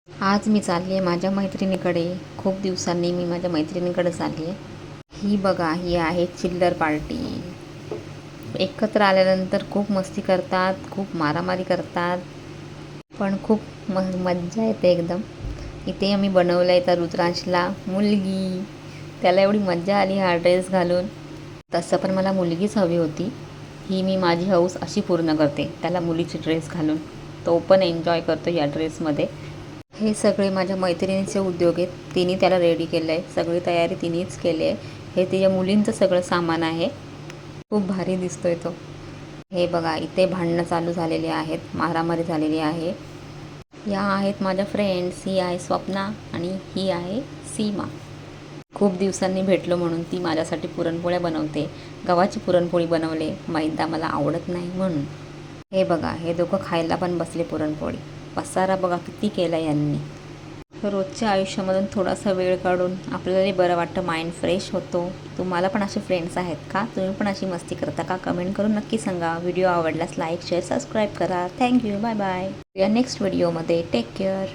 आज मी चालली आहे माझ्या मैत्रिणीकडे. खूप दिवसांनी मी माझ्या मैत्रिणीकडे चालली आहे. ही बघा, ही आहे चिल्लर पार्टी. एकत्र आल्यानंतर खूप मस्ती करतात, खूप मारामारी करतात, पण खूप मज्जा येते एकदम. इथे आम्ही बनवलं आहे तर रुद्रांशला मुलगी. त्याला एवढी मज्जा आली हा ड्रेस घालून. तसं पण मला मुलगीच हवी होती. ही मी माझी हौस अशी पूर्ण करते त्याला मुलीची ड्रेस घालून. तो पण एन्जॉय करतो या ड्रेसमध्ये. हे सगळे माझ्या मैत्रिणीचे उद्योग आहेत. तिने त्याला रेडी केलं आहे. सगळी तयारी तिनेच केली आहे. हे तिच्या मुलींचं सगळं सामान आहे. खूप भारी दिसतोय तो. हे बघा, इथे भांडणं चालू झालेली आहेत, मारामारी झालेली आहे. या आहेत माझ्या फ्रेंड्स. ही आहे स्वप्ना आणि ही आहे सीमा. खूप दिवसांनी भेटलो म्हणून ती माझ्यासाठी पुरणपोळ्या बनवते. गव्हाची पुरणपोळी बनवले, मैदा मला आवडत नाही म्हणून. हे बघा, हे दोघं खायला पण बसले पुरणपोळी. पसारा बघा किती केला यांनी. रोजच्या आयुष्यामधून थोडासा वेळ काढून आपल्यालाही बरं वाटतं, माइंड फ्रेश होतो. तुम्हाला पण असे फ्रेंड्स आहेत का? तुम्ही पण अशी मस्ती करता का? कमेंट करून नक्की सांगा. व्हिडिओ आवडल्यास लाईक शेअर सबस्क्राईब करा. थँक्यू. Bye bye. या नेक्स्ट व्हिडिओमध्ये. Take care.